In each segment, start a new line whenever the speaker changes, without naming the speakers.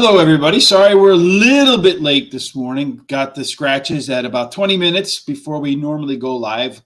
Hello, everybody. Sorry we're a little bit late this morning. Got the scratches at about 20 minutes before we normally go live.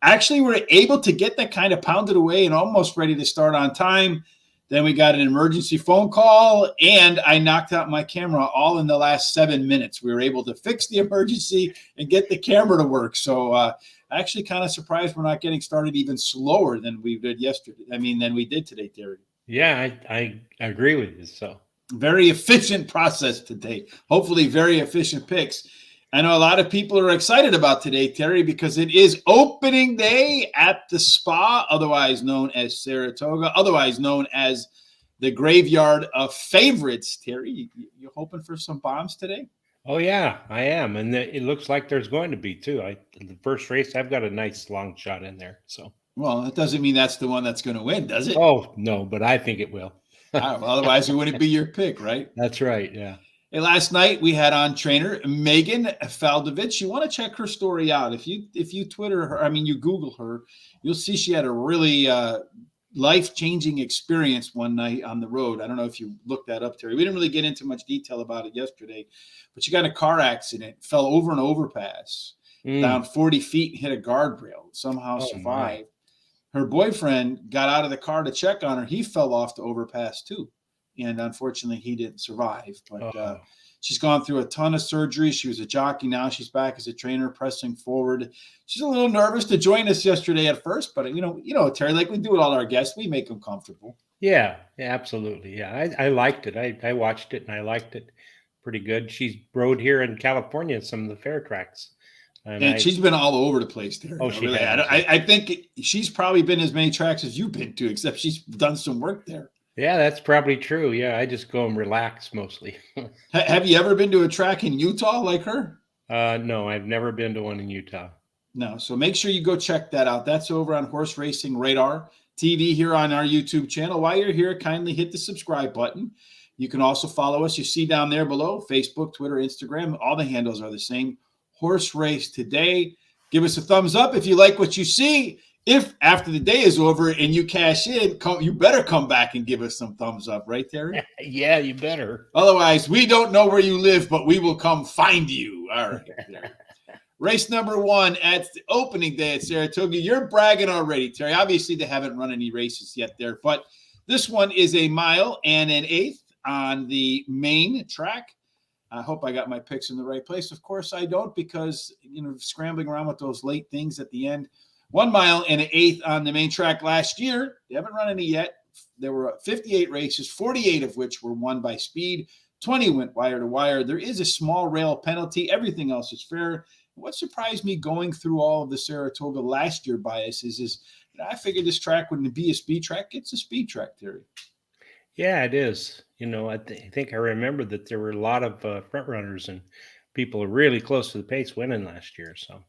Actually, we're able to get that kind of pounded away and almost ready to start on time. Then we got an emergency phone call, and I knocked out my camera all in the last 7 minutes. We were able to fix the emergency and get the camera to work. So actually kind of surprised we're not getting started even slower than we did yesterday. Than we did today, Terry.
Yeah, I agree with you. So
very efficient process today. Hopefully, very efficient picks. I know a lot of people are excited about today, Terry, because it is opening day at the spa, otherwise known as Saratoga, otherwise known as the graveyard of favorites. Terry, you hoping for some bombs today?
oh yeah, I am, and it looks like there's going to be too. The first race, I've got a nice long shot in there. So
Well, that doesn't mean that's the one that's going to win, does it?
oh no, but I think it will.
Well, otherwise, it wouldn't be your pick, right?
That's right. Yeah.
Hey, last night we had on trainer Megan Faldovich. You want to check her story out. If you Twitter her, you Google her, you'll see she had a really life-changing experience one night on the road. I don't know if you looked that up, Terry. We didn't really get into much detail about it yesterday, but she got in a car accident, fell over an overpass, down 40 feet, and hit a guardrail, somehow survived. Her boyfriend got out of the car to check on her. He fell off the overpass too. And unfortunately, he didn't survive. But she's gone through a ton of surgery. She was a jockey. Now she's back as a trainer, pressing forward. She's a little nervous to join us yesterday at first, but you know, Terry, like we do with all our guests, we make them comfortable.
Yeah, absolutely. Yeah, I liked it. I watched it and I liked it pretty good. She's rode here in California at some of the fair tracks.
And she's been all over the place there.
Oh, she
really.
has.
I think she's probably been as many tracks as you've been to, except she's done some work there.
Yeah, that's probably true. Yeah, I just go and relax mostly.
Have you ever been to a track in Utah like her?
No, I've never been to one in Utah.
No, so make sure you go check that out. That's over on Horse Racing Radar TV here on our YouTube channel. While you're here, kindly hit the subscribe button. You can also follow us. You see down there below, Facebook, Twitter, Instagram. All the handles are the same. Horse Race Today. Give us a thumbs up if you like what you see. If after the day is over and you cash in, you better come back and give us some thumbs up, right, Terry?
Yeah, you better.
Otherwise, we don't know where you live, but we will come find you. All right. Race number 1 at the opening day at Saratoga. You're bragging already, Terry. Obviously, they haven't run any races yet there, but this one is a mile and an eighth on the main track. I hope I got my picks in the right place. Of course, I don't, because scrambling around with those late things at the end. 1 mile and an eighth on the main track last year. They haven't run any yet. There were 58 races, 48 of which were won by speed. 20 went wire to wire. There is a small rail penalty. Everything else is fair. What surprised me going through all of the Saratoga last year biases is I figured this track wouldn't be a speed track. It's a speed track, Terry.
Yeah, it is. I think I remember that there were a lot of front runners and people really close to the pace winning last year. So.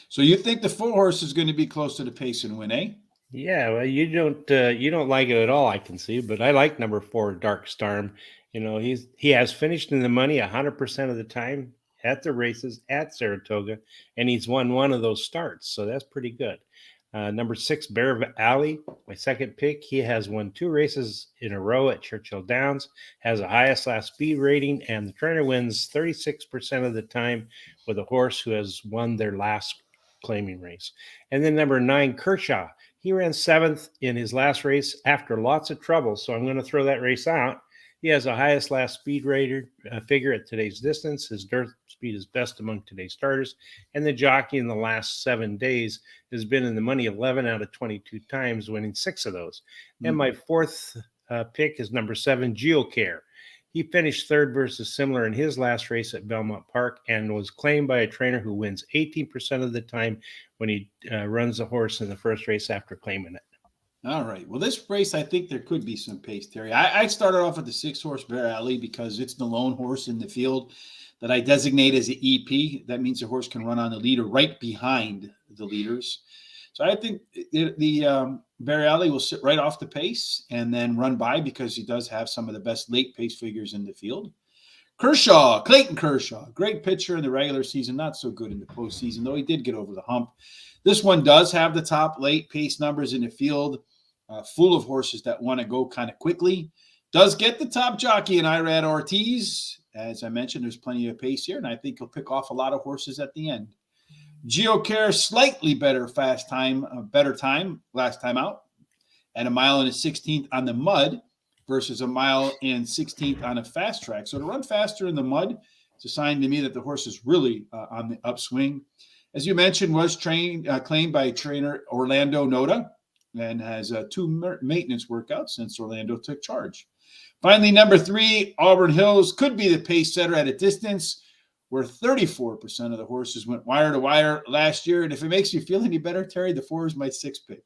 So you think the 4 horse is going to be close to the pace and win, eh?
Yeah, well, you don't like it at all, I can see, but I like number 4, Dark Storm. He has finished in the money 100% of the time at the races at Saratoga, and he's won one of those starts, so that's pretty good. Number 6, Bear Alley, my second pick. He has won 2 races in a row at Churchill Downs, has a highest last speed rating, and the trainer wins 36% of the time with a horse who has won their last claiming race. And then number 9, Kershaw. He ran 7th in his last race after lots of trouble, so I'm going to throw that race out. He has a highest last speed rated figure at today's distance. His dirt speed is best among today's starters. And the jockey in the last 7 days has been in the money 11 out of 22 times, winning 6 of those. And my 4th pick is number 7, Geocare. He finished 3rd versus similar in his last race at Belmont Park and was claimed by a trainer who wins 18% of the time when he runs the horse in the first race after claiming it.
All right. Well, this race, I think there could be some pace, Terry. I started off with the 6 horse Bear Alley because it's the lone horse in the field that I designate as an EP. That means the horse can run on the leader right behind the leaders. So I think the Bear Alley will sit right off the pace and then run by because he does have some of the best late pace figures in the field. Clayton Kershaw, great pitcher in the regular season, not so good in the postseason, though he did get over the hump. This one does have the top late pace numbers in the field, full of horses that want to go kind of quickly. Does get the top jockey in Irad Ortiz. As I mentioned, there's plenty of pace here, and I think he'll pick off a lot of horses at the end. Geocare, slightly better better time last time out, at 1 mile and a 16th on the mud versus 1 mile and 16th on a fast track. So to run faster in the mud, it's a sign to me that the horse is really on the upswing. As you mentioned, was claimed by trainer Orlando Noda and has 2 maintenance workouts since Orlando took charge. Finally, number 3, Auburn Hills could be the pace setter at a distance where 34% of the horses went wire to wire last year. And if it makes you feel any better, Terry, the 4 is my 6th pick.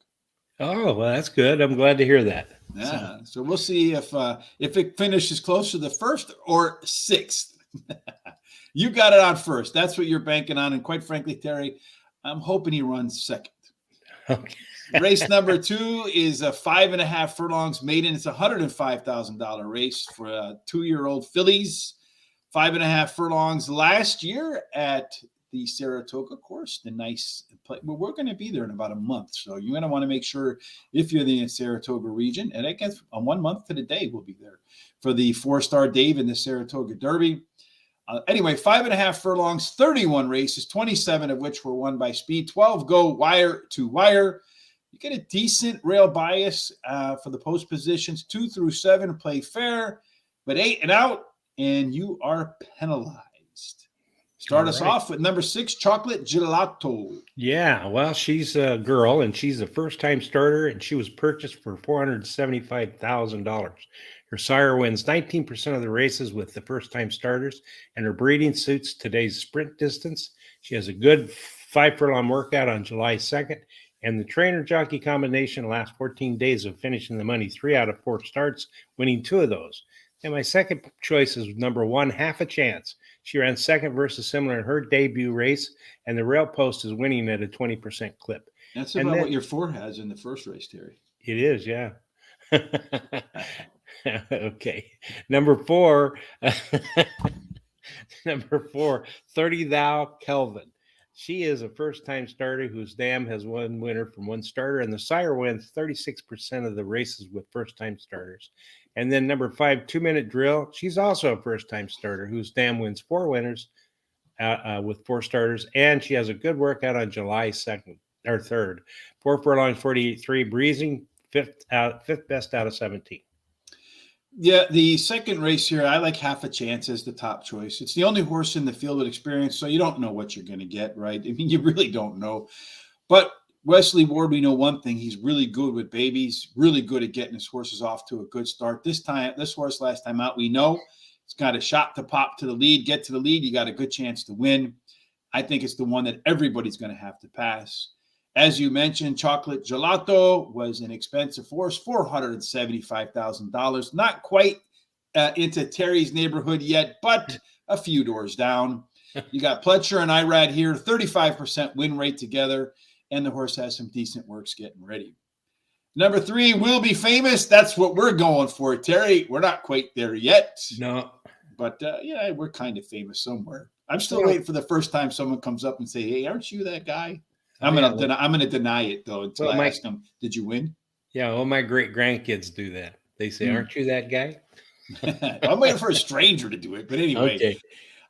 Oh, well, that's good. I'm glad to hear that.
Yeah, so we'll see if it finishes close to the 1st or 6th. You got it on 1st. That's what you're banking on. And quite frankly, Terry, I'm hoping he runs 2nd.
Okay.
Race number 2 is a 5.5 furlongs maiden. It's a $105,000 race for 2-year-old fillies. 5.5 furlongs last year at the Saratoga course. The nice play. Well, we're going to be there in about a month. So you're going to want to make sure if you're in the Saratoga region, and I guess on 1 month to the day, we'll be there for the 4-star Dave in the Saratoga Derby. Anyway, 5.5 furlongs, 31 races, 27 of which were won by speed. 12 go wire to wire. You get a decent rail bias for the post positions. 2 through 7 play fair, but 8 and out, and you are penalized. Start us off with number 6, Chocolate Gelato.
Yeah, well, she's a girl, and she's a first-time starter, and she was purchased for $475,000. Her sire wins 19% of the races with the first-time starters, and her breeding suits today's sprint distance. She has a good 5-furlong workout on July 2nd, and the trainer-jockey combination lasts 14 days of finishing the money, 3 out of 4 starts, winning 2 of those. And my second choice is number 1, Half a Chance. She ran 2nd versus similar in her debut race, and the rail post is winning at a 20% clip.
That's about what your 4 has in the first race, Terry.
It is, yeah. Okay. Number 4, 30 Thou Kelvin. She is a first-time starter whose dam has one winner from 1 starter, and the sire wins 36% of the races with first-time starters. And then number 5, 2 Minute Drill. She's also a first-time starter whose dam wins 4 winners with 4 starters, and she has a good workout on July 2nd or 3rd. 4 furlongs, 48.3, breezing, 5th best out of 17.
Yeah, the second race here, I like Half a Chance as the top choice. It's the only horse in the field with experience, so you don't know what you're going to get, right? I mean, you really don't know. But Wesley Ward, we know one thing. He's really good with babies, really good at getting his horses off to a good start. This horse last time out, we know it's got a shot to pop to the lead, get to the lead. You got a good chance to win. I think it's the one that everybody's going to have to pass. As you mentioned, Chocolate Gelato was an expensive horse, $475,000. Not quite into Terry's neighborhood yet, but a few doors down. You got Pletcher and Irad here, 35% win rate together, and the horse has some decent works getting ready. Number 3, Will Be Famous. That's what we're going for, Terry. We're not quite there yet.
No.
But, yeah, we're kind of famous somewhere. I'm still waiting for the first time someone comes up and say, hey, aren't you that guy? I'm gonna deny it though until I ask them, "Did you win?"
Yeah, well, my great grandkids do that. They say, "Aren't you that guy?"
I'm waiting for a stranger to do it, but anyway,
okay.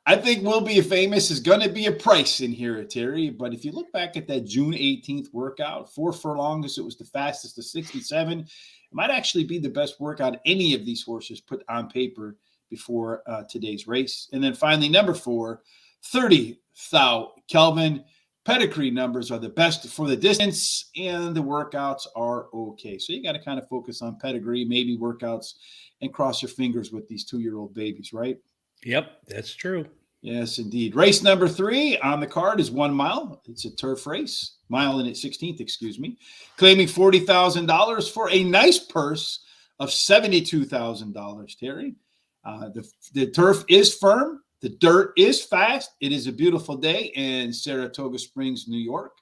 I think Will Be Famous is going to be a price in here, Terry. But if you look back at that June 18th workout, 4 furlongs, it was the fastest to 67. It might actually be the best workout any of these horses put on paper before today's race. And then finally, number 4, 30 Thou Kelvin. Pedigree numbers are the best for the distance, and the workouts are okay. So you got to kind of focus on pedigree, maybe workouts, and cross your fingers with these 2-year-old babies, right?
Yep, that's true.
Yes, indeed. Race number 3 on the card is 1 mile. It's a turf race, 1 mile and 16th, excuse me, claiming $40,000 for a nice purse of $72,000, Terry. The turf is firm. The dirt is fast. It is a beautiful day in Saratoga Springs, New York.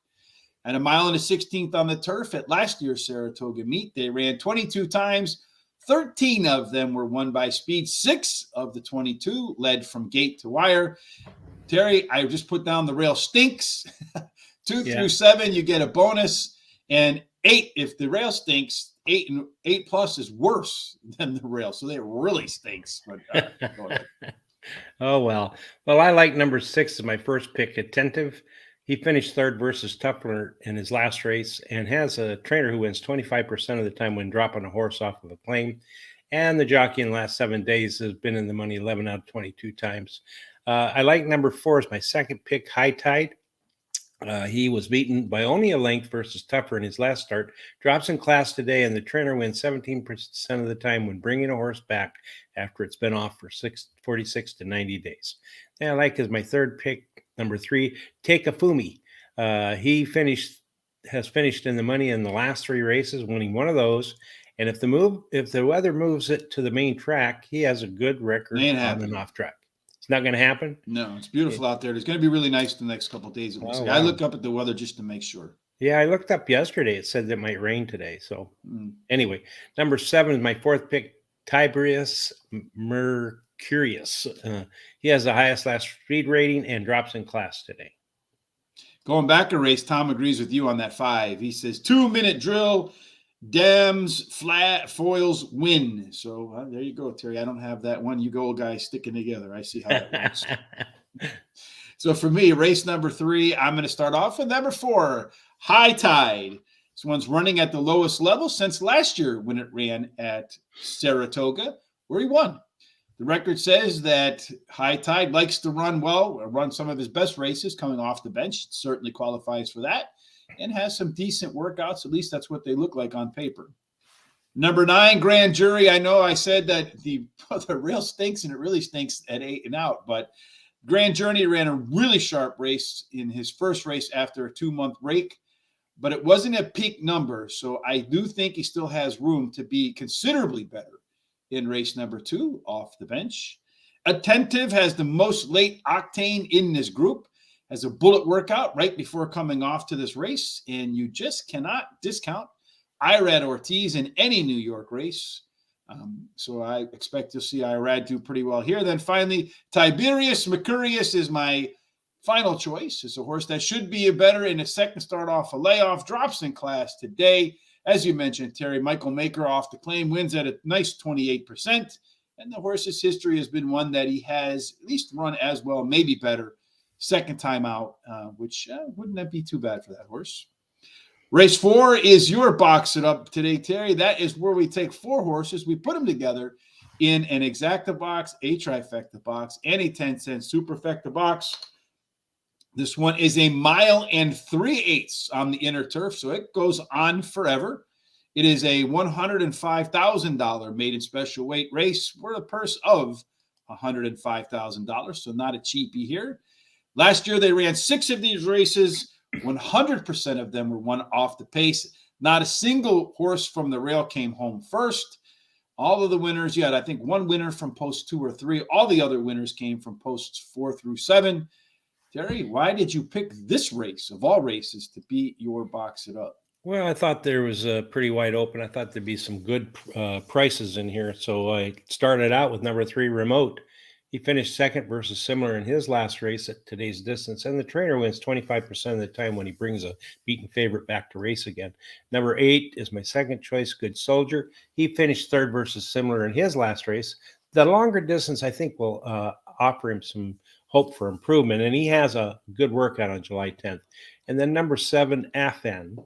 At 1 mile and 16th on the turf at last year's Saratoga meet, they ran 22 times. 13 of them were won by speed. 6 of the 22 led from gate to wire. Terry, I just put down the rail stinks. 2 through 7, you get a bonus. And 8, if the rail stinks, 8 plus is worse than the rail. So they really stinks. But go ahead.
Oh, well, I like number 6 as my first pick, Attentive. He finished third versus Tougher in his last race and has a trainer who wins 25% of the time when dropping a horse off of a claim. And the jockey in the last 7 days has been in the money 11 out of 22 times. I like number 4 as my second pick, High Tide. He was beaten by only a length versus Tougher in his last start. Drops in class today, and the trainer wins 17% of the time when bringing a horse back after it's been off for 46 to 90 days. And I like as my third pick, number 3, Takafumi. He has finished in the money in the last 3 races, winning one of those. And if the weather moves it to the main track, he has a good record on and off track. It's not going to happen.
No, it's beautiful out there. It's going to be really nice the next couple of days.
Oh,
I look up at the weather just to make sure.
Yeah, I looked up yesterday. It said it might rain today. So anyway, number 7 is my fourth pick, Tiberius Mercurius. He has the highest last speed rating and drops in class today.
Going back a race, Tom agrees with you on that 5. He says 2-minute drill. Dams, flat, foils, win. So there you go, Terry. I don't have that one. You go, guys, sticking together. I see how that works. So for me, race number 3, I'm going to start off with number 4, High Tide. This one's running at the lowest level since last year when it ran at Saratoga, where he won. The record says that High Tide likes to run well, or run some of his best races coming off the bench. It certainly qualifies for that. And has some decent workouts. At least that's what they look like on paper. Number 9, Grand Jury. I know I said that the rail stinks, and it really stinks at 8 and out. But Grand Journey ran a really sharp race in his first race after a 2-month break. But it wasn't a peak number. So I do think he still has room to be considerably better in race number 2 off the bench. Attentive has the most late octane in this group. Has a bullet workout right before coming off to this race, and you just cannot discount Irad Ortiz in any New York race. So I expect to see Irad do pretty well here. Then finally, Tiberius Mercurius is my final choice. It's a horse that should be a better in a second start off a layoff, drops in class today. As you mentioned, Terry, Michael Maker off the claim, wins at a nice 28%. And the horse's history has been one that he has at least run as well, maybe better, second time out, which wouldn't that be too bad for that horse. Race 4 is your box it up today, Terry. That is where we take 4 horses. We put them together in an exacta box, a trifecta box, and a 10-cent superfecta box. This one is a 1 mile and 3/8 on the inner turf, so it goes on forever. It is a $105,000 maiden special weight race worth a purse of $105,000, so not a cheapie here. Last year, they ran 6 of these races. 100% of them were won off the pace. Not a single horse from the rail came home first. All of the winners, you had, I think, 1 winner from post 2 or 3. All the other winners came from posts 4 through 7. Terry, why did you pick this race of all races to be your box it up?
Well, I thought there was a pretty wide open. I thought there'd be some good prices in here. So I started out with number 3, Remote. He finished second versus similar in his last race at today's distance, and the trainer wins 25% of the time when he brings a beaten favorite back to race again. Number 8 is my second choice, Good Soldier. He finished third versus similar in his last race. The longer distance, I think, will offer him some hope for improvement, and he has a good workout on July 10th. And then number 7, Afghan,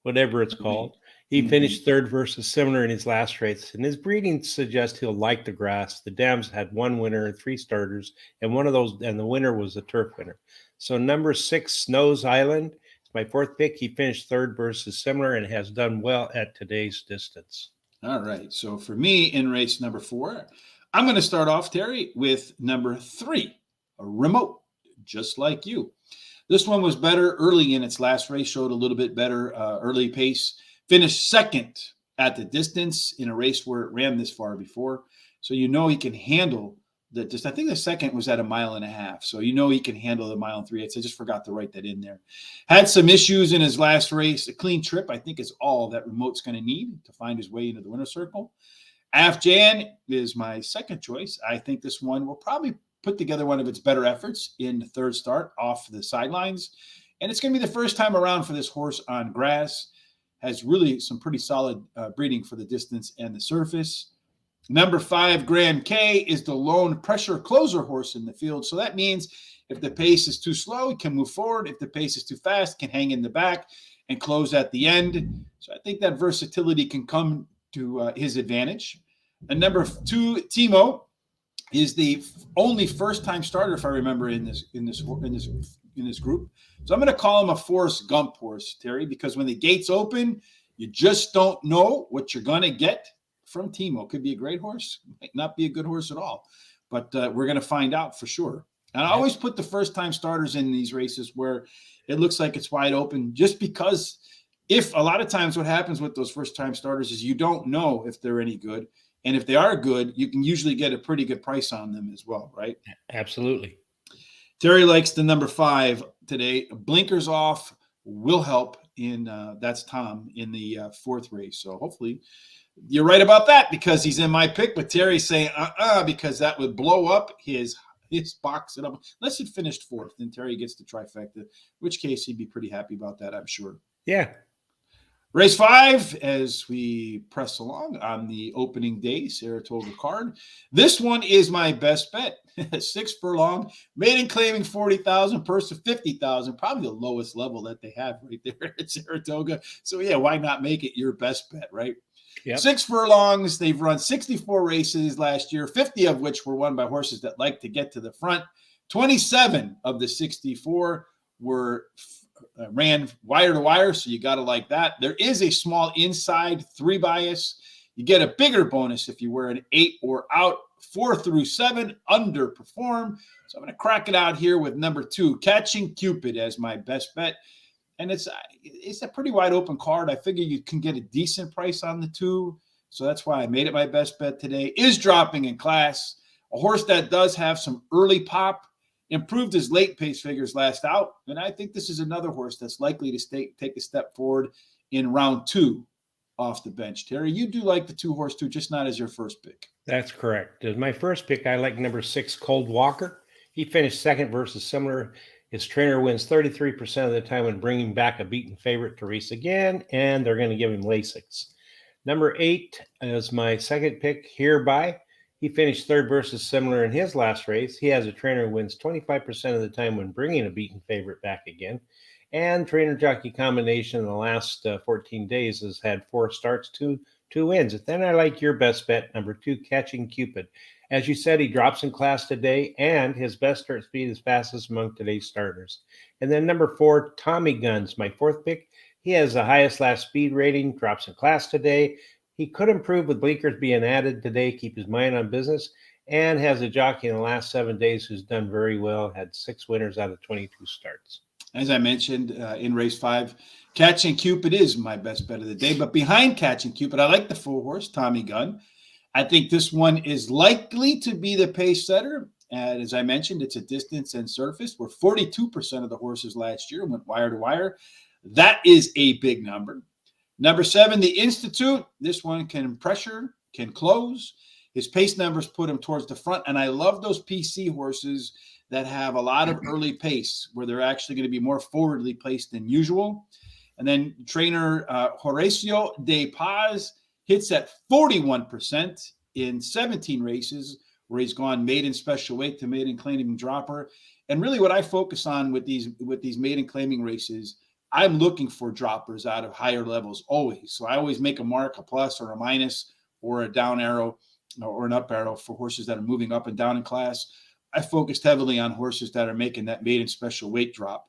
whatever it's called. He finished third versus similar in his last race, and his breeding suggests he'll like the grass. The Dams had 1 winner and 3 starters, and the winner was the turf winner. So number 6, Snows Island, is my 4th pick. He finished third versus similar and has done well at today's distance.
All right. So for me in race number 4, I'm going to start off, Terry, with number 3, a Remote, just like you. This one was better early in its last race, showed a little bit better early pace. Finished second at the distance in a race where it ran this far before. So you know he can handle the distance. I think the second was at a 1.5 miles. So you know he can handle the 1 mile and 3/8. I just forgot to write that in there. Had some issues in his last race. A clean trip, I think, is all that Remote's going to need to find his way into the winner's circle. Afghan is my second choice. I think this one will probably put together one of its better efforts in the third start off the sidelines. And it's going to be the first time around for this horse on grass. has really some pretty solid breeding for the distance and the surface. Number 5, Grand K, is the lone pressure closer horse in the field. So that means if the pace is too slow, he can move forward. If the pace is too fast, can hang in the back and close at the end. So I think that versatility can come to his advantage. And number 2, Timo, is the only first-time starter, if I remember, in this group. So I'm going to call him a Forrest Gump horse, Terry, because when the gates open, you just don't know what you're going to get from Timo. Could be a great horse, might not be a good horse at all, but we're going to find out for sure. And I always put the first-time starters in these races where it looks like it's wide open, just because if a lot of times what happens with those first-time starters is you don't know if they're any good. And if they are good, you can usually get a pretty good price on them as well, right?
Absolutely.
Terry likes the number 5 today. Blinkers off will help in that's Tom in the 4th race. So hopefully you're right about that, because he's in my pick. But Terry's saying because that would blow up his box it up. Unless it finished 4th, then Terry gets the trifecta, in which case he'd be pretty happy about that, I'm sure.
Yeah.
Race 5, as we press along on the opening day Saratoga card. This one is my best bet. 6 furlong, maiden claiming 40,000, purse of 50,000, probably the lowest level that they have right there at Saratoga. So yeah, why not make it your best bet, right? Yep. 6 furlongs. They've run 64 races last year, 50 of which were won by horses that like to get to the front. 27 of the 64 were ran wire to wire, so you got to like that. There is a small inside 3 bias. You get a bigger bonus if you wear an 8 or out. 4 through 7 underperform. So I'm going to crack it out here with number 2, Catching Cupid, as my best bet. And it's a pretty wide open card. I figure you can get a decent price on the 2. So that's why I made it my best bet today. Is dropping in class. A horse that does have some early pop. Improved his late pace figures last out. And I think this is another horse that's likely to take a step forward in round 2 off the bench. Terry, you do like the 2 horse too, just not as your first pick.
That's correct. As my first pick, I like number 6, Cold Walker. He finished 2nd versus similar. His trainer wins 33% of the time when bringing back a beaten favorite to race again, and they're going to give him Lasix. Number 8 is my second pick, Hereby. He finished 3rd versus similar in his last race. He has a trainer who wins 25% of the time when bringing a beaten favorite back again. And trainer-jockey combination in the last 14 days has had 4 starts, 2 wins. And then I like your best bet, number 2, Catching Cupid. As you said, he drops in class today, and his best start speed is fastest among today's starters. And then number 4, Tommy Guns, my 4th pick. He has the highest last speed rating, drops in class today. He could improve with blinkers being added today, keep his mind on business, and has a jockey in the last 7 days who's done very well, had 6 winners out of 22 starts.
As I mentioned in race 5, Catching Cupid is my best bet of the day. But behind Catching Cupid, I like the 4 horse, Tommy Gunn. I think this one is likely to be the pace setter. And as I mentioned, it's a distance and surface where 42% of the horses last year went wire to wire. That is a big number. Number 7, the Institute. This one can pressure, can close. His pace numbers put him towards the front. And I love those PC horses that have a lot of early pace where they're actually going to be more forwardly placed than usual. And then trainer Horacio De Paz hits at 41% in 17 races where he's gone maiden special weight to maiden claiming dropper. And really what I focus on with these maiden claiming races, I'm looking for droppers out of higher levels always. So I always make a mark, a plus or a minus or a down arrow or an up arrow for horses that are moving up and down in class. I focused heavily on horses that are making that maiden special weight drop.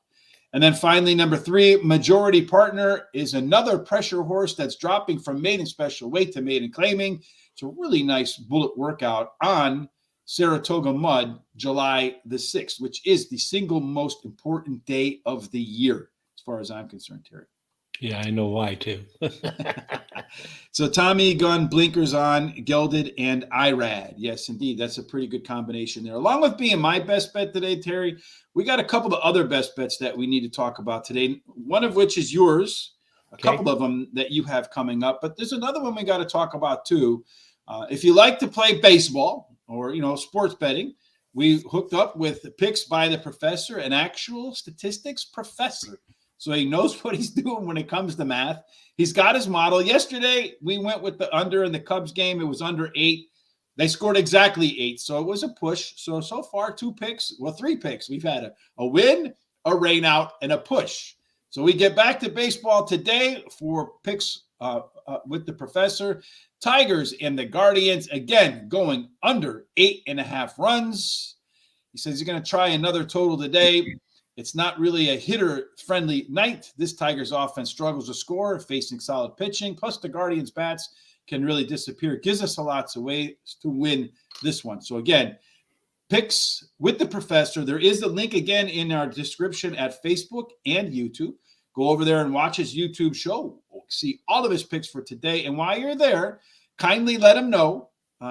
And then finally, number 3, Majority Partner is another pressure horse that's dropping from maiden special weight to maiden claiming. It's a really nice bullet workout on Saratoga Mud, July the 6th, which is the single most important day of the year, as far as I'm concerned, Terry.
Yeah, I know why, too.
So Tommy Gunn, blinkers on, gelded, and IRAD. Yes, indeed. That's a pretty good combination there. Along with being my best bet today, Terry, we got a couple of other best bets that we need to talk about today, one of which is yours, a couple of them that you have coming up. But there's another one we got to talk about, too. If you like to play baseball or, sports betting, we hooked up with Picks by the Professor, an actual statistics professor. so he knows what he's doing when it comes to math. He's got his model. Yesterday, we went with the under in the Cubs game. It was under 8. They scored exactly 8, so it was a push. So far, 3 picks. We've had a win, a rain out, and a push. So we get back to baseball today for picks with the professor. Tigers and the Guardians, again, going under 8.5 runs. He says he's going to try another total today. It's not really a hitter-friendly night. This Tigers offense struggles to score, facing solid pitching. Plus, the Guardians' bats can really disappear. It gives us a lot of ways to win this one. So, again, picks with the professor. There is a link, again, in our description at Facebook and YouTube. Go over there and watch his YouTube show. See all of his picks for today. And while you're there, kindly let him know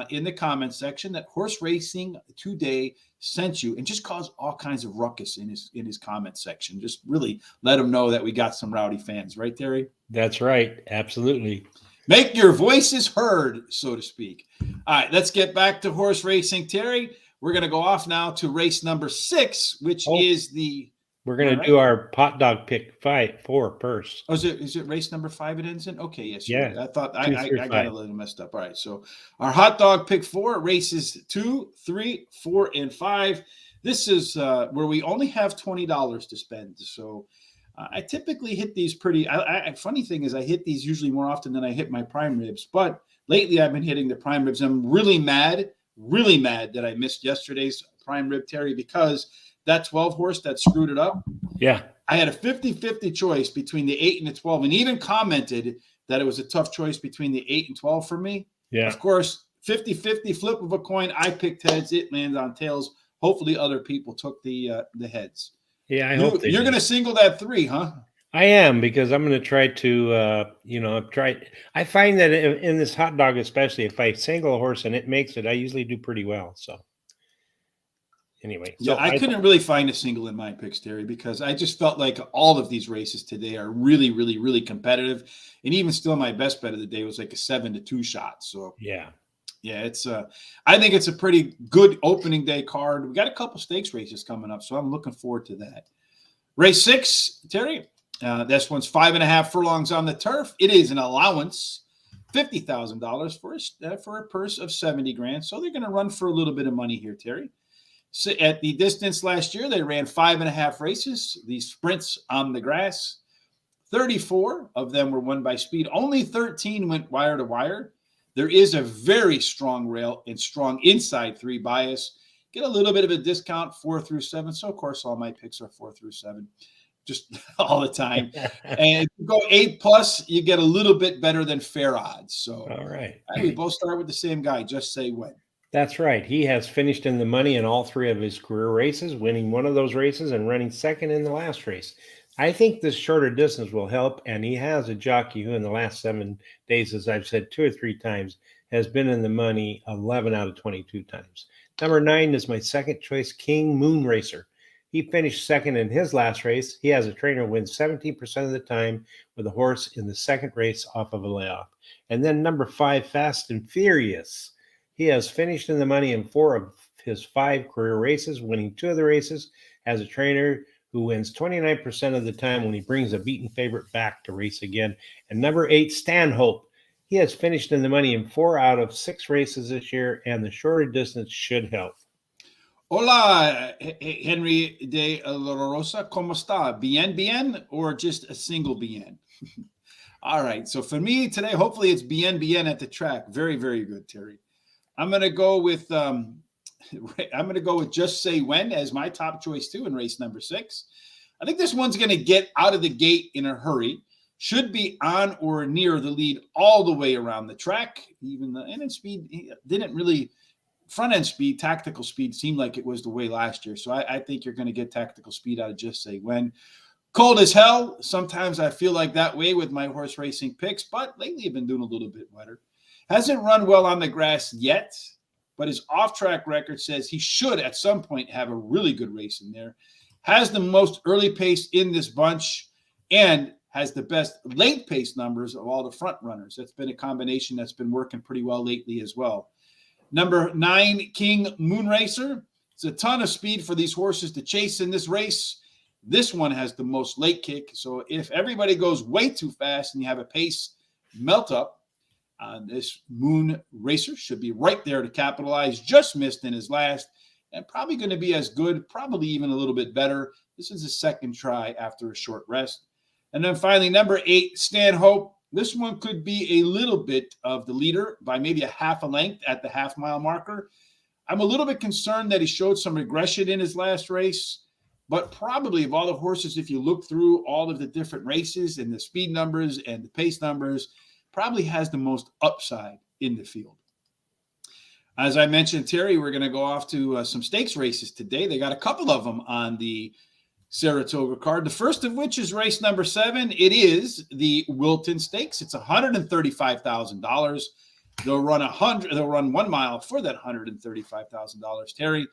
in the comment section that Horse Racing Today sent you, and just cause all kinds of ruckus in his comment section. Just really let him know that we got some rowdy fans, right, Terry?
That's right. Absolutely.
Make your voices heard, so to speak. All right, let's get back to horse racing, Terry. We're going to go off now to race number 6, which is the...
We're going to do our hot dog pick 4 first.
Oh, is it race number 5 it ends in? Okay, yes.
Yeah.
Right. I thought I got a little messed up. All right, so our hot dog pick 4, races 2, 3, 4, and 5. This is where we only have $20 to spend. So I typically hit these pretty. Funny thing is, I hit these usually more often than I hit my prime ribs. But lately, I've been hitting the prime ribs. I'm really mad that I missed yesterday's prime rib, Terry, because that 12 horse that screwed it up.
Yeah.
I had a 50-50 choice between the 8 and the 12, and even commented that it was a tough choice between the 8 and 12 for me.
Yeah.
Of course, 50-50 flip of a coin. I picked heads. It landed on tails. Hopefully other people took the heads.
Yeah, I hope
you're going to single that 3, huh?
I am, because I'm going to try to, I find that in this hot dog, especially if I single a horse and it makes it, I usually do pretty well. So anyway.
Yeah, I couldn't really find a single in my picks, Terry, because I just felt like all of these races today are really, really, really competitive. And even still, my best bet of the day was like a 7-2 shot. So
yeah,
it's I think it's a pretty good opening day card. We got a couple stakes races coming up, so I'm looking forward to that. Race 6, Terry. This one's 5.5 furlongs on the turf. It is an allowance, $50,000 for a purse of $70,000. So they're going to run for a little bit of money here, Terry. So at the distance last year, they ran 5.5 races, these sprints on the grass. 34 of them were won by speed. Only 13 went wire to wire. There is a very strong rail and strong inside 3 bias. Get a little bit of a discount 4 through 7. So, of course, all my picks are 4 through 7, just all the time. And if you go 8+, you get a little bit better than fair odds. So,
all right.
We both start with the same guy. Just say when.
That's right. He has finished in the money in all 3 of his career races, winning one of those races and running second in the last race. I think this shorter distance will help, and he has a jockey who in the last 7 days, as I've said 2 or 3 times, has been in the money 11 out of 22 times. Number 9 is my second choice, King Moon Racer. He finished second in his last race. He has a trainer who wins 17% of the time with a horse in the second race off of a layoff. And then number 5, Fast and Furious. He has finished in the money in 4 of his 5 career races, winning 2 of the races, has a trainer who wins 29% of the time when he brings a beaten favorite back to race again. And number 8, Stanhope. He has finished in the money in 4 out of 6 races this year, and the shorter distance should help.
Hola, Henry de la Rosa. ¿Cómo está? Bien, or just a single bien? All right. So for me today, hopefully it's bien at the track. Very, very good, Terry. I'm going to go with Just Say When as my top choice too in race number 6. I think this one's going to get out of the gate in a hurry. Should be on or near the lead all the way around the track. Even the end speed didn't really. Front end speed, tactical speed seemed like it was the way last year. So I think you're going to get tactical speed out of Just Say When. Cold as hell. Sometimes I feel like that way with my horse racing picks, but lately I've been doing a little bit wetter. Hasn't run well on the grass yet, but his off-track record says he should at some point have a really good race in there. Has the most early pace in this bunch and has the best late pace numbers of all the front runners. That's been a combination that's been working pretty well lately as well. Number 9, King Moon Racer. It's a ton of speed for these horses to chase in this race. This one has the most late kick. So if everybody goes way too fast and you have a pace melt up, this Moon Racer should be right there to capitalize. Just missed in his last, and probably going to be as good, probably even a little bit better. This is his second try after a short rest. And then finally, number 8, Stanhope. This one could be a little bit of the leader by maybe a half a length at the half-mile marker. I'm a little bit concerned that he showed some regression in his last race, but probably of all the horses, if you look through all of the different races and the speed numbers and the pace numbers, probably has the most upside in the field. As I mentioned, Terry, we're going to go off to some stakes races today. They got a couple of them on the Saratoga card. The first of which is race number 7. It is the Wilton Stakes. It's $135,000. They'll run 1 mile for that $135,000. Terry,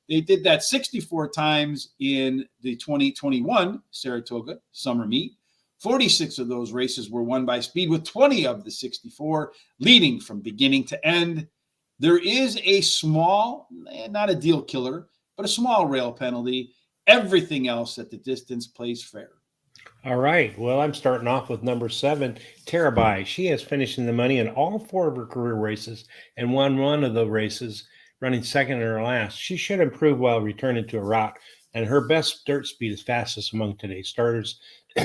they did that 64 times in the 2021 Saratoga Summer Meet. 46 of those races were won by speed, with 20 of the 64 leading from beginning to end. There is a small, not a deal killer, but a small rail penalty. Everything else at the distance plays fair.
All right. Well, I'm starting off with number 7, Terabai. She has finished in the money in all 4 of her career races and won 1 of the races, running second in her last. She should improve while returning to a route, and her best dirt speed is fastest among today's starters.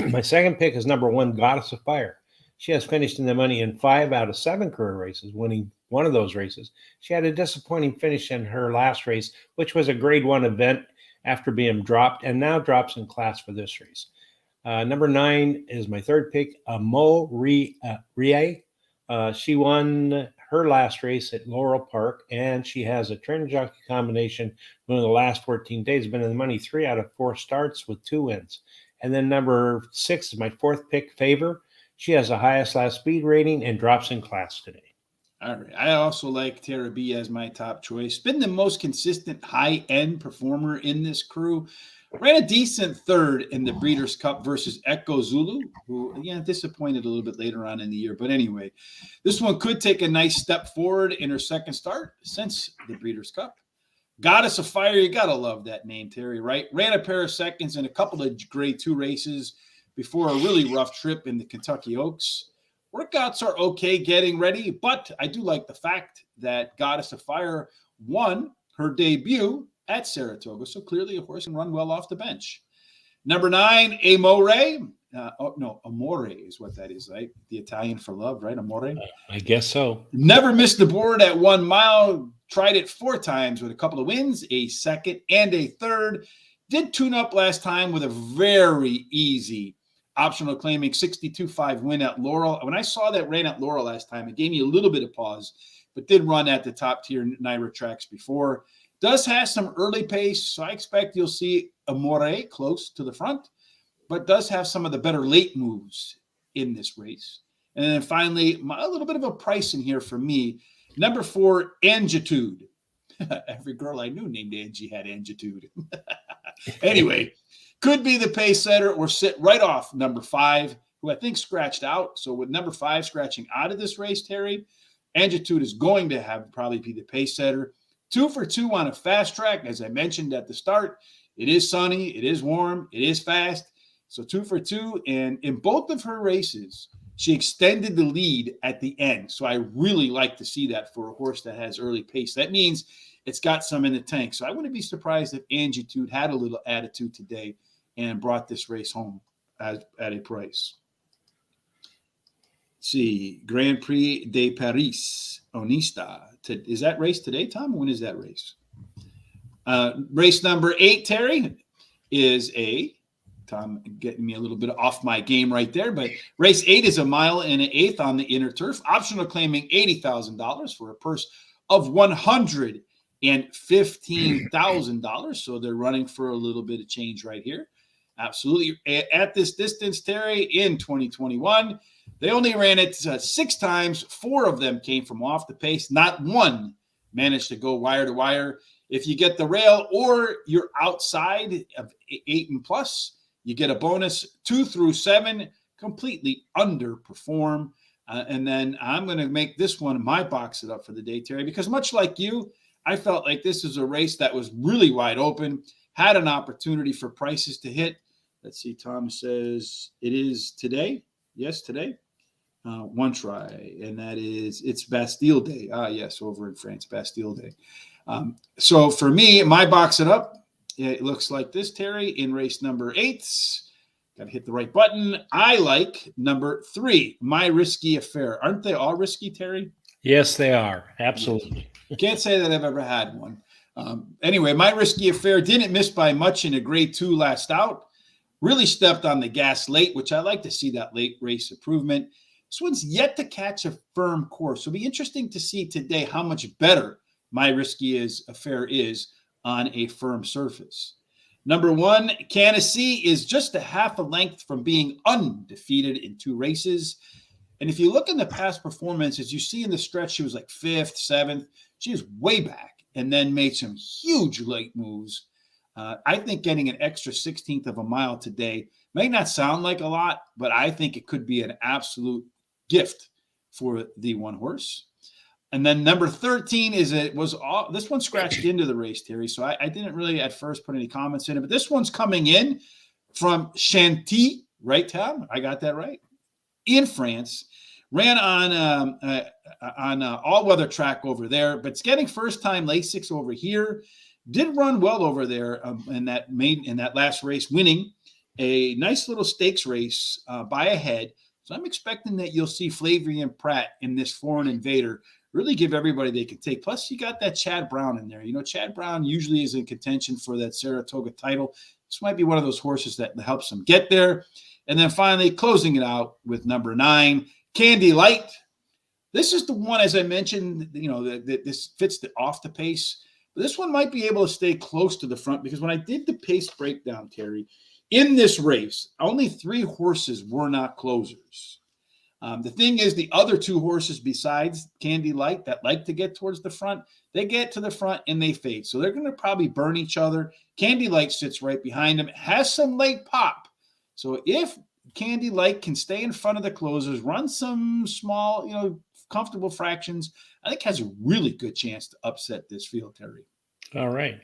My second pick is number 1, Goddess of Fire. She has finished in the money in 5 out of 7 career races, winning 1 of those races. She had a disappointing finish in her last race, which was a grade 1 event after being dropped, and now drops in class for this race. Number 9 is my third pick, Rie. She won her last race at Laurel Park, and she has a trainer jockey combination. One of the last 14 days, been in the money 3 out of 4 starts with 2 wins. And then number 6 is my fourth pick, Favor. She has the highest last speed rating and drops in class today.
All right. I also like Tara B as my top choice. Been the most consistent high-end performer in this crew. Ran a decent third in the Breeders' Cup versus Echo Zulu, who, again, disappointed a little bit later on in the year. But anyway, this one could take a nice step forward in her second start since the Breeders' Cup. Goddess of Fire, you got to love that name, Terry, right? Ran a pair of seconds in a couple of grade 2 races before a really rough trip in the Kentucky Oaks. Workouts are okay getting ready, but I do like the fact that Goddess of Fire won her debut at Saratoga, so clearly a horse can run well off the bench. Number 9, Amore. Amore is what that is, right? The Italian for love, right? Amore?
I guess so.
Never missed the board at 1 mile. Tried it 4 times with a couple of wins, a second and a third. Did tune up last time with a very easy optional claiming 62.5 win at Laurel. When I saw that ran at Laurel last time, it gave me a little bit of pause, but did run at the top tier NYRA tracks before. Does have some early pace, so I expect you'll see Amore close to the front, but does have some of the better late moves in this race. And then finally, a little bit of a price in here for me. Number 4, Angitude. Every girl I knew named Angie had Angitude. Anyway, could be the pace setter or sit right off number 5, who I think scratched out. So with number 5 scratching out of this race, Terry, Angitude is going to probably be the pace setter. 2 for 2 on a fast track. As I mentioned at the start, it is sunny, it is warm, it is fast. So 2 for 2. And in both of her races, she extended the lead at the end. So I really like to see that for a horse that has early pace. That means it's got some in the tank. So I wouldn't be surprised if Angitude had a little attitude today and brought this race home at a price. Let's see, Grand Prix de Paris, Onista. Is that race today, Tom? When is that race? Race number 8, Terry, is Tom getting me a little bit off my game right there, but race 8 is 1 mile and 1/8 on the inner turf. Optional claiming $80,000 for a purse of $115,000. So they're running for a little bit of change right here. Absolutely. At this distance, Terry, in 2021, they only ran it 6 times. 4 of them came from off the pace. Not one managed to go wire to wire. If you get the rail or you're outside of 8 and plus, you get a bonus. 2 through 7 completely underperform. And then I'm going to make this one my box it up for the day, Terry, because much like you, I felt like this is a race that was really wide open, had an opportunity for prices to hit. Let's see. Tom says it is today. Yes, today. One try, and that is it's Bastille Day. Ah, yes, over in France, Bastille Day. So for me, my box it up. It looks like this, Terry, in race number 8. Got to hit the right button. I like number 3, My Risky Affair. Aren't they all risky, Terry?
Yes, they are. Absolutely.
Yes. Can't say that I've ever had one. Anyway, My Risky Affair didn't miss by much in a grade 2 last out. Really stepped on the gas late, which I like to see that late race improvement. This one's yet to catch a firm course. So it'll be interesting to see today how much better My Risky Affair is on a firm surface. Number 1, Candace is just a half a length from being undefeated in 2 races. And if you look in the past performances, you see in the stretch she was like 5th, 7th. She was way back and then made some huge late moves. I think getting an extra 16th of a mile today may not sound like a lot, but I think it could be an absolute gift for the one horse. And then number 13 this one scratched into the race, Terry. So I didn't really at first put any comments in it, but this one's coming in from Chantilly, right, Tom? I got that right. In France, ran on all-weather track over there, but it's getting first-time Lasix over here. Did run well over there in that last race, winning a nice little stakes race by a head. So I'm expecting that you'll see Flavian Pratt in this Foreign Invader really give everybody they can take. Plus, you got that Chad Brown in there. You know, Chad Brown usually is in contention for that Saratoga title. This might be one of those horses that helps him get there. And then finally, closing it out with number 9, Candy Light. This is the one, as I mentioned, that this fits off the pace. But this one might be able to stay close to the front because when I did the pace breakdown, Terry, in this race, only 3 horses were not closers. The thing is, the other 2 horses besides Candy Light that like to get towards the front, they get to the front and they fade. So they're going to probably burn each other. Candy Light sits right behind them, has some late pop. So if Candy Light can stay in front of the closers, run some small, comfortable fractions, I think has a really good chance to upset this field, Terry.
All right.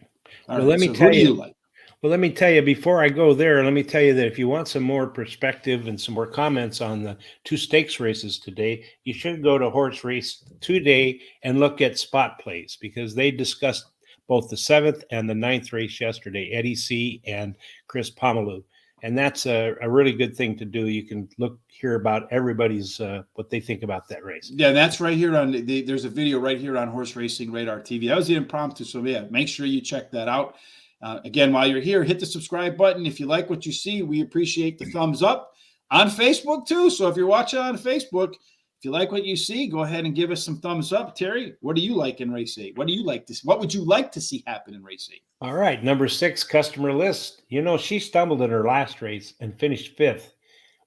Well, let me tell
you, before I go there, let me tell you that if you want some more perspective and some more comments on the 2 stakes races today, you should go to Horse Race Today and look at spot plays because they discussed both the 7th and the 9th race yesterday, Eddie C. and Chris Pomeloy. And that's a really good thing to do. You can hear about everybody's what they think about that race.
Yeah, that's right here there's a video right here on Horse Racing Radar TV. That was the impromptu. So yeah, make sure you check that out. Again, while you're here, hit the subscribe button. If you like what you see, we appreciate the thumbs up on Facebook too. So if you're watching on Facebook, if you like what you see, go ahead and give us some thumbs up. Terry, what do you like in race 8? What would you like to see happen in race 8?
All right, number 6, Customer List. She stumbled in her last race and finished 5th,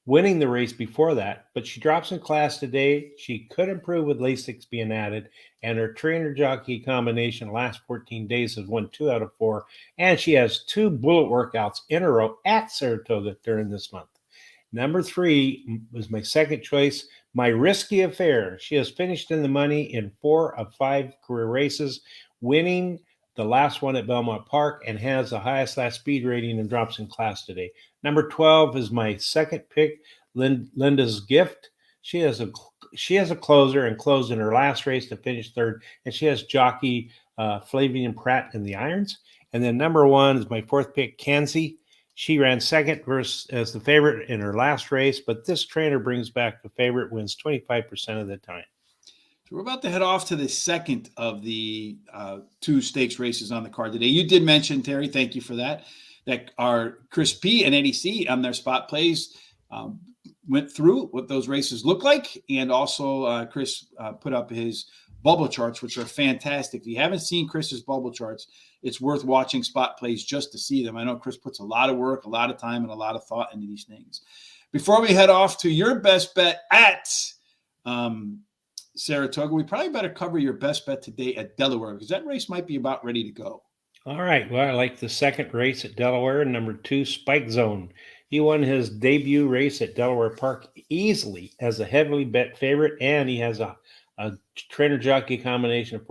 winning the race before that, but she drops in class today. She could improve with Lasix being added, and her trainer-jockey combination last 14 days has won 2 out of 4, and she has 2 bullet workouts in a row at Saratoga during this month. Number 3 was my second choice, My Risky Affair. She has finished in the money in 4 of 5 career races, winning the last one at Belmont Park, and has the highest last speed rating and drops in class today. Number 12 is my second pick, Linda's Gift. She has a closer and closed in her last race to finish 3rd, and she has jockey Flavian Pratt in the irons. And then number 1 is my 4th pick, Kansi. She ran 2nd as the favorite in her last race, but this trainer brings back the favorite, wins 25% of the time.
So we're about to head off to the second of the 2 stakes races on the card today. You did mention, Terry, thank you for that our Chris P. and Eddie C. on their spot plays went through what those races look like. And also Chris put up his bubble charts, which are fantastic. If you haven't seen Chris's bubble charts, it's worth watching spot plays just to see them. I know Chris puts a lot of work, a lot of time, and a lot of thought into these things. Before we head off to your best bet at Saratoga, we probably better cover your best bet today at Delaware because that race might be about ready to go.
All right. Well, I like the 2nd race at Delaware, number 2, Spike Zone. He won his debut race at Delaware Park easily as a heavily bet favorite, and he has a trainer-jockey combination of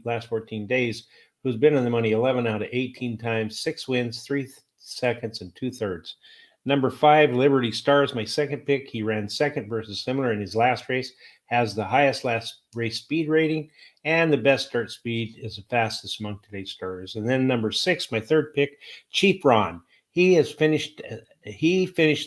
last 14 days who's been in the money 11 out of 18 times, 6 wins, 3 seconds, and 2/3. Number 5, Liberty Stars, my second pick. He ran second versus similar in his last race, has the highest last race speed rating, and the best start speed is the fastest among today's starters. And then number 6, my third pick, Cheap Ron. He finished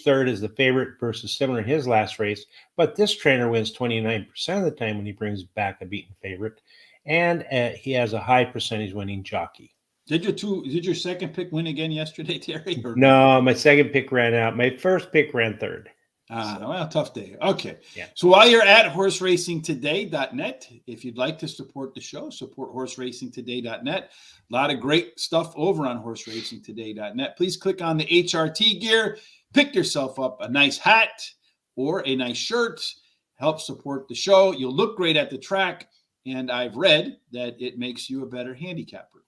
third as the favorite versus similar in his last race, but this trainer wins 29% of the time when he brings back a beaten favorite, and he has a high percentage winning jockey.
Did your second pick win again yesterday, Terry? Or
no, my second pick ran out. My first pick ran third.
Well, tough day. Okay.
Yeah.
So while you're at horseracingtoday.net, if you'd like to support the show, support horseracingtoday.net. A lot of great stuff over on horseracingtoday.net. Please click on the HRT gear, pick yourself up a nice hat or a nice shirt, help support the show. You'll look great at the track, and I've read that it makes you a better handicapper.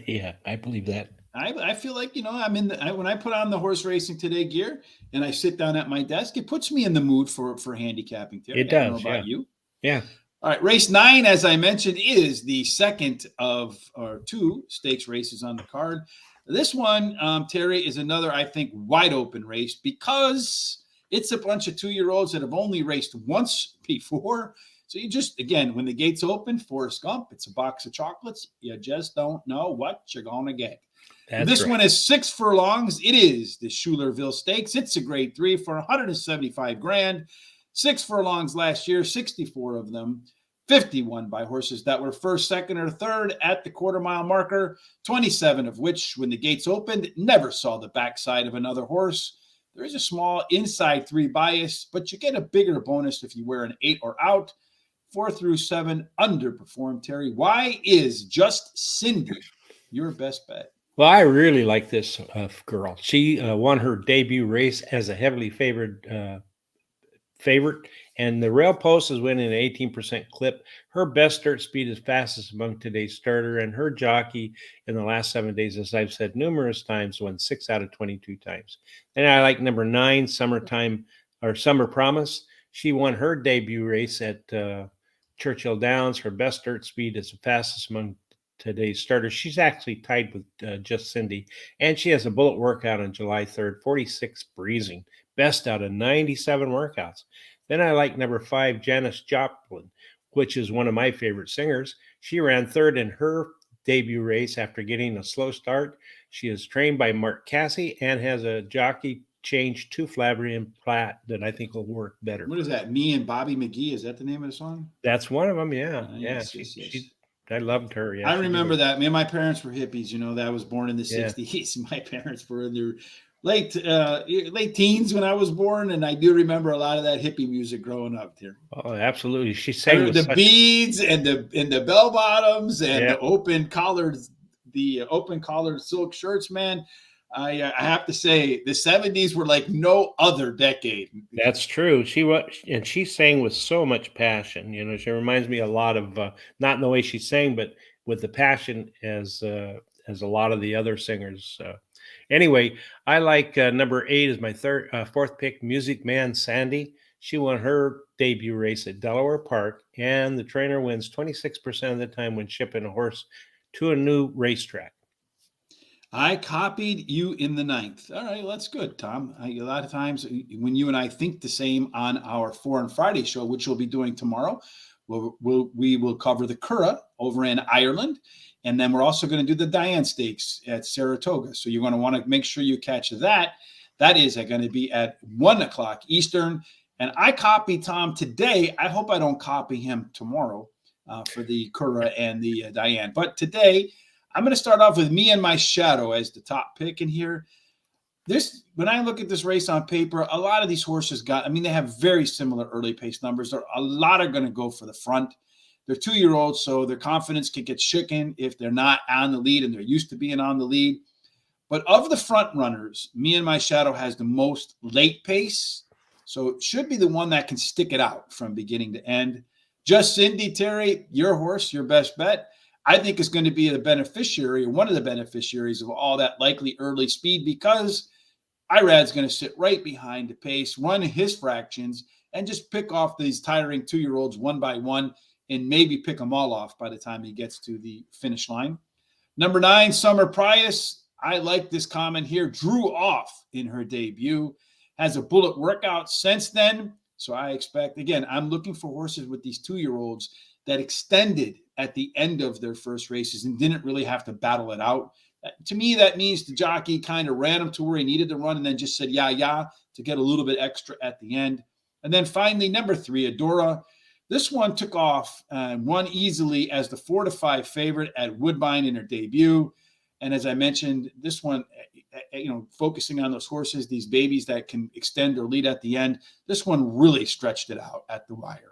Yeah, I believe that.
I feel like, I'm when I put on the Horse Racing Today gear and I sit down at my desk, it puts me in the mood for handicapping. Terry.
It does.
I don't know about you.
Yeah.
All right. Race 9, as I mentioned, is the second of our 2 stakes races on the card. This one, Terry, is another, I think, wide open race because it's a bunch of 2-year-olds that have only raced once before. So you just, again, when the gates open, Forrest Gump, it's a box of chocolates. You just don't know what you're going to get. This one is 6 furlongs. It is the Schulerville Stakes. It's a grade 3 for $175,000. 6 furlongs last year, 64 of them, 51 by horses that were first, second, or third at the quarter-mile marker, 27 of which, when the gates opened, never saw the backside of another horse. There is a small inside 3 bias, but you get a bigger bonus if you wear an 8 or out. 4 through 7 underperformed, Terry. Why is Just Cindy your best bet?
Well, I really like this girl. She won her debut race as a heavily favored favorite, and the rail post is winning an 18% clip. Her best start speed is fastest among today's starter, and her jockey in the last 7 days, as I've said numerous times, won 6 out of 22 times. And I like number 9, Summer Promise. She won her debut race at Churchill Downs. Her best start speed is the fastest among today's starters. She's actually tied with Just Cindy, and she has a bullet workout on July 3rd, 46 breezing, best out of 97 workouts. Then I like number 5, Janis Joplin, which is one of my favorite singers. She ran third in her debut race after getting a slow start. She is trained by Mark Cassie and has a jockey change to Flavry and Platt that I think will work better.
What is that? Me and Bobby McGee? Is that the name of the song?
That's one of them. Yeah.
Yes.
I loved her. Yeah,
I remember that. Me and my parents were hippies. That I was born in the 60s. My parents were in their late teens when I was born, and I do remember a lot of that hippie music growing up here.
Oh, absolutely. She sang
the beads and the bell bottoms and the open collared silk shirts, man. I have to say the 70s were like no other decade.
That's true. She sang with so much passion. She reminds me a lot of not in the way she sang, but with the passion as a lot of the other singers. Anyway, I like number 8 is my fourth pick, Music Man Sandy. She won her debut race at Delaware Park, and the trainer wins 26% of the time when shipping a horse to a new racetrack.
I copied you in the 9th. All right, well, that's good, Tom. A lot of times when you and I think the same on our 4 on Friday show, which we'll be doing tomorrow, we will cover the Curragh over in Ireland. And then we're also going to do the Diane Stakes at Saratoga. So you're going to want to make sure you catch that. That is going to be at 1 o'clock Eastern. And I copied Tom today. I hope I don't copy him tomorrow for the Curragh and the Diane. But today, I'm going to start off with Me and My Shadow as the top pick in here. When I look at this race on paper, a lot of these horses they have very similar early pace numbers. A lot are going to go for the front. They're 2-year-olds, so their confidence can get shaken if they're not on the lead, and they're used to being on the lead. But of the front runners, Me and My Shadow has the most late pace, so it should be the one that can stick it out from beginning to end. Just Cindy, Terry, your horse, your best bet, I think is going to be the beneficiary, or one of the beneficiaries of all that likely early speed, because Irad's going to sit right behind the pace, run his fractions, and just pick off these tiring 2-year-olds one by one, and maybe pick them all off by the time he gets to the finish line. Number 9, Summer Price. I like this comment here. Drew off in her debut. Has a bullet workout since then. So I expect, again, I'm looking for horses with these 2-year-olds that extended at the end of their first races and didn't really have to battle it out. To me, that means the jockey kind of ran him to where he needed to run and then just said, yeah, to get a little bit extra at the end. And then finally, number 3, Adora. This one took off and won easily as the 4-5 favorite at Woodbine in her debut. And as I mentioned, this one, focusing on those horses, these babies that can extend their lead at the end, this one really stretched it out at the wire.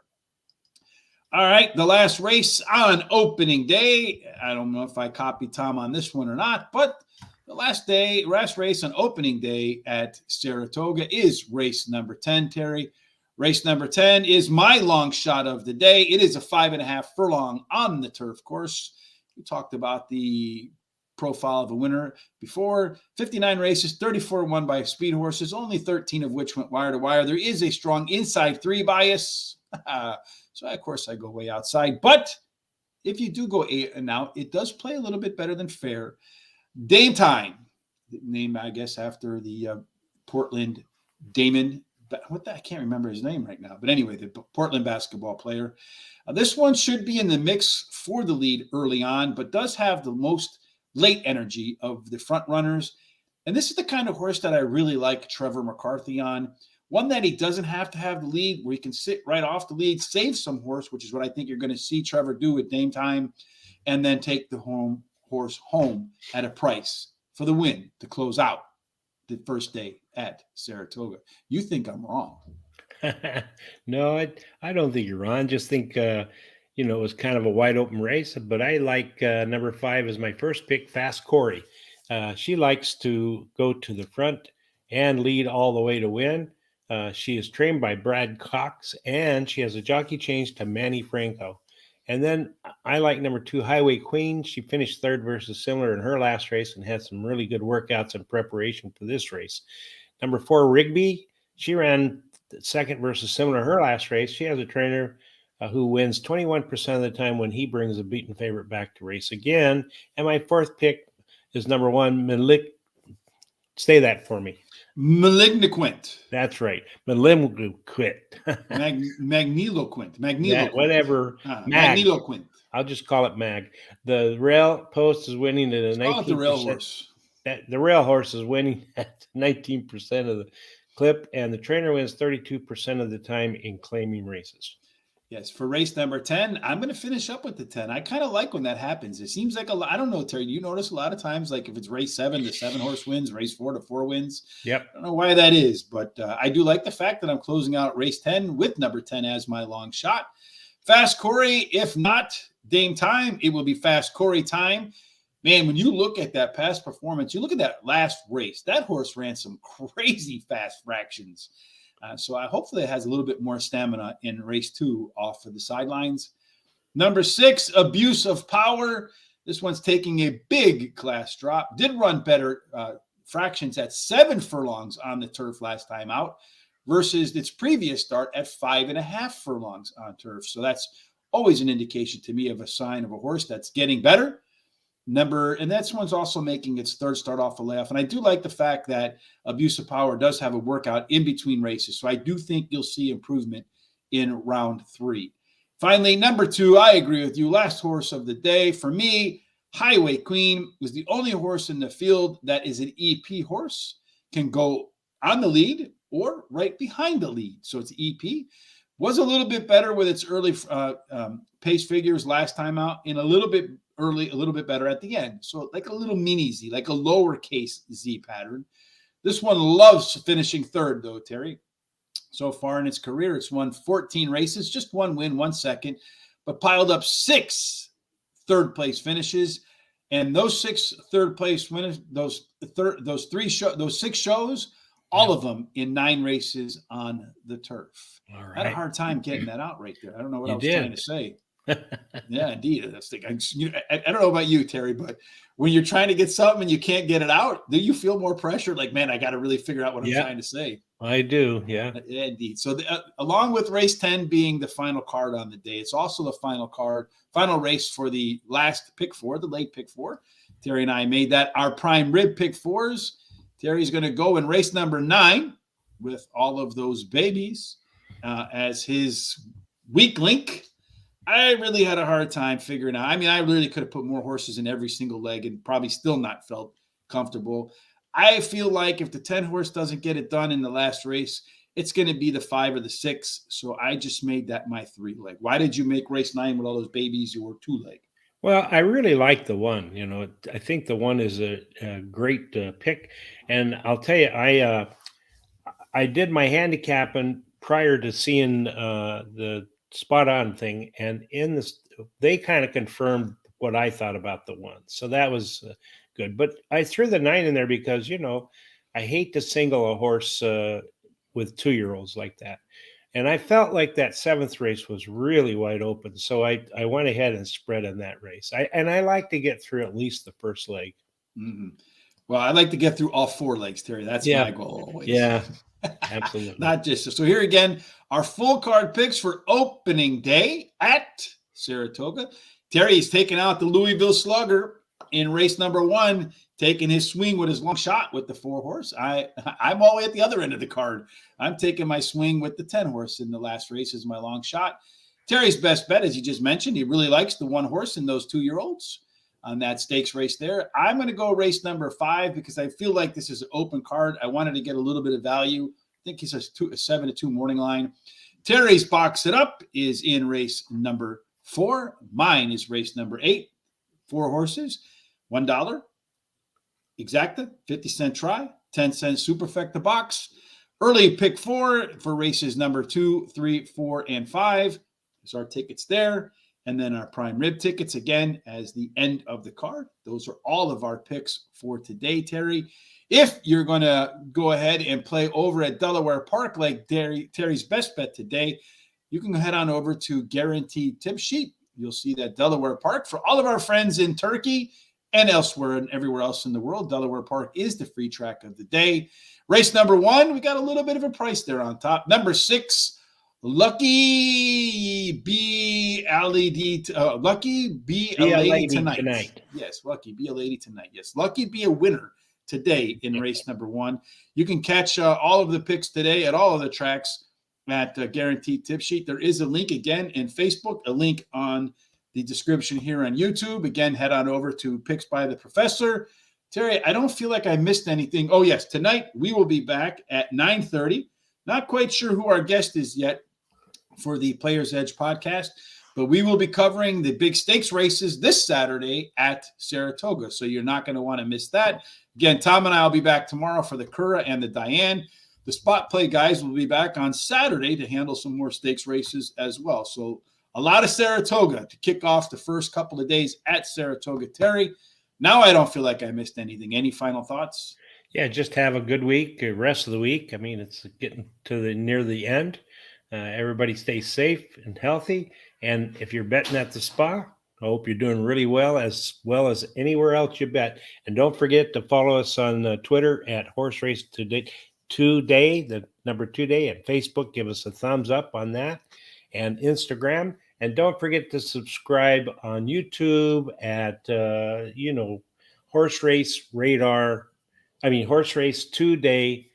All right, the last race on opening day. I don't know if I copied Tom on this one or not, but the last race on opening day at Saratoga is race number 10, Terry. Race number 10 is my long shot of the day. It is a 5.5 furlong on the turf course. We talked about the profile of a winner before. 59 races, 34 won by speed horses, only 13 of which went wire to wire. There is a strong inside 3 bias. So, of course, I go way outside. But if you do go 8 and out, it does play a little bit better than fair. Dame Time, named, I guess, after the Portland Damon. I can't remember his name right now. But anyway, the Portland basketball player. This one should be in the mix for the lead early on, but does have the most late energy of the front runners. And this is the kind of horse that I really like Trevor McCarthy on. One that he doesn't have to have the lead, where he can sit right off the lead, save some horse, which is what I think you're going to see Trevor do with Dame Time, and then take the horse home at a price for the win to close out the first day at Saratoga. You think I'm wrong?
No, I don't think you're wrong. Just think, it was kind of a wide open race, but I like number 5 as my first pick, Fast Corey. She likes to go to the front and lead all the way to win. She is trained by Brad Cox, and she has a jockey change to Manny Franco. And then I like number 2, Highway Queen. She finished 3rd versus similar in her last race and had some really good workouts in preparation for this race. Number 4, Rigby. She ran 2nd versus similar in her last race. She has a trainer who wins 21% of the time when he brings a beaten favorite back to race again. And my 4th pick is number 1, Say that for me.
Malignant.
That's right. Magniloquent.
Magniloquent.
Whatever.
Magniloquent.
I'll just call it Mag. The rail post is winning at a 19%.
The rail horse.
The rail horse is winning at 19% of the clip, and the trainer wins 32% of the time in claiming races.
Yes, for race number 10, I'm going to finish up with the 10. I kind of like when that happens. It seems like I don't know, Terry, do you notice a lot of times, like if it's race 7, the 7-horse wins, race 4, the 4 wins?
Yep.
I don't know why that is, but I do like the fact that I'm closing out race 10 with number 10 as my long shot. Fast Corey, if not Dame Time, it will be Fast Corey time. Man, when you look at that past performance, you look at that last race, that horse ran some crazy fast fractions. So hopefully it has a little bit more stamina in race 2 off of the sidelines. Number 6, Abuse of Power. This one's taking a big class drop. Did run better fractions at 7 furlongs on the turf last time out versus its previous start at 5.5 furlongs on turf. So that's always an indication to me of a sign of a horse that's getting better. And that one's also making its 3rd start off a layoff. And I do like the fact that Abuse of Power does have a workout in between races. So I do think you'll see improvement in round 3. Finally, number 2, I agree with you. Last horse of the day for me, Highway Queen was the only horse in the field that is an EP horse, can go on the lead or right behind the lead. So it's EP. Was a little bit better with its early pace figures last time out, and a little bit early, a little bit better at the end. So like a little mini Z, like a lowercase Z pattern. This one loves finishing 3rd, though, Terry. So far in its career, it's won 14 races, just 1 win, 1 second, but piled up 6 third-place finishes. And those 6 third-place winners, those 6 shows, all of them in 9 races on the turf.
All right.
I had a hard time getting that out right there. I don't know what I was trying to say. Yeah, indeed. I don't know about you, Terry, but when you're trying to get something and you can't get it out, do you feel more pressure? Like, man, I got to really figure out what I'm trying to say.
I do, yeah.
Yeah, indeed. So along with race 10 being the final card on the day, it's also the final race for the last pick 4, the late pick 4. Terry and I made that our prime rib pick 4s. Terry's going to go in race number 9 with all of those babies as his weak link. I really had a hard time figuring out. I mean, I really could have put more horses in every single leg and probably still not felt comfortable. I feel like if the 10 horse doesn't get it done in the last race, it's going to be the 5 or the 6. So I just made that my 3 leg. Why did you make race 9 with all those babies? You were 2 leg.
Well, I really like the 1. I think the 1 is a great pick. And I'll tell you, I did my handicapping prior to seeing the spot on thing, and in this they kind of confirmed what I thought about the 1, so that was good. But I threw the 9 in there because I hate to single a horse with 2-year-olds like that, and I felt like that 7th race was really wide open, so I went ahead and spread in that race. I like to get through at least the first leg.
Mm-hmm. Well, I like to get through all 4 legs, Terry. That's my goal always.
Yeah. Absolutely.
Not just so here again, our full card picks for opening day at Saratoga. Terry's taking out the Louisville Slugger in race number 1, taking his swing with his long shot with the 4 horse. I'm all the way at the other end of the card. I'm taking my swing with the 10 horse in the last race as my long shot. Terry's best bet, as you just mentioned, he really likes the 1 horse in those 2-year-olds on that stakes race there. I'm going to go race number 5 because I feel like this is an open card. I wanted to get a little bit of value. I think he's a 7-2 morning line. Terry's box it up is in race number 4. Mine is race number 8. 4 horses, $1. Exacta, 50-cent try, 10-cent superfecta box. Early pick 4 for races number 2, 3, 4, and 5. There's our tickets there. And then our prime rib tickets again as the end of the card. Those are all of our picks for today, Terry. If you're going to go ahead and play over at Delaware Park like Terry's best bet today, you can head on over to Guaranteed Tip Sheet. You'll see that Delaware Park for all of our friends in Turkey and elsewhere and everywhere else in the world. Delaware Park is the free track of the day. Race number 1, we got a little bit of a price there on top. Number 6, Lucky B LED. Lucky be a lady tonight. Yes, Lucky be a lady tonight. Yes, Lucky be a winner today in race number 1. You can catch all of the picks today at all of the tracks at Guaranteed Tip Sheet. There is a link again in Facebook, a link on the description here on YouTube. Again, head on over to Picks by the Professor. Terry, I don't feel like I missed anything. Oh, yes, tonight we will be back at 9:30. Not quite sure who our guest is yet for the Players Edge podcast, but we will be covering the big stakes races this Saturday at Saratoga. So you're not going to want to miss that. Again, Tom and I will be back tomorrow for the Cura and the Diane. The spot play guys will be back on Saturday to handle some more stakes races as well. So a lot of Saratoga to kick off the first couple of days at Saratoga. Terry, now I don't feel like I missed anything. Any final thoughts?
Yeah, just have a good week, rest of the week. I mean, it's getting to near the end. Everybody stay safe and healthy. And if you're betting at the spa, I hope you're doing really well as anywhere else you bet. And don't forget to follow us on Twitter at Horse Race Today, the number 2 day, and Facebook. Give us a thumbs up on that, and Instagram. And don't forget to subscribe on YouTube at Horse Race Radar. I mean, Horse Race Today.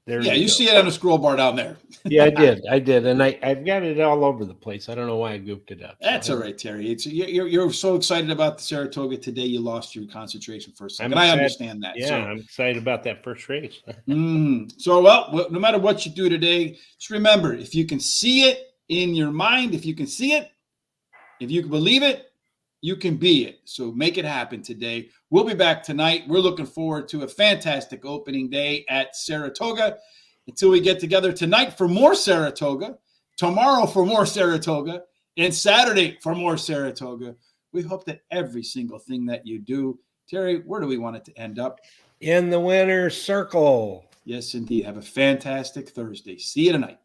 There you see it on the scroll bar down there.
Yeah, I did. And I've got it all over the place. I don't know why I goofed it up.
That's all right, Terry. You're so excited about the Saratoga today, you lost your concentration for a second. I understand that.
Yeah, I'm excited about that first race.
So, well, no matter what you do today, just remember, if you can see it in your mind, if you can see it, if you can believe it, you can be it. So make it happen today. We'll be back tonight. We're looking forward to a fantastic opening day at Saratoga. Until we get together tonight for more Saratoga, tomorrow for more Saratoga, and Saturday for more Saratoga. We hope that every single thing that you do, Terry, where do we want it to end up?
In the winner's circle.
Yes, indeed. Have a fantastic Thursday. See you tonight.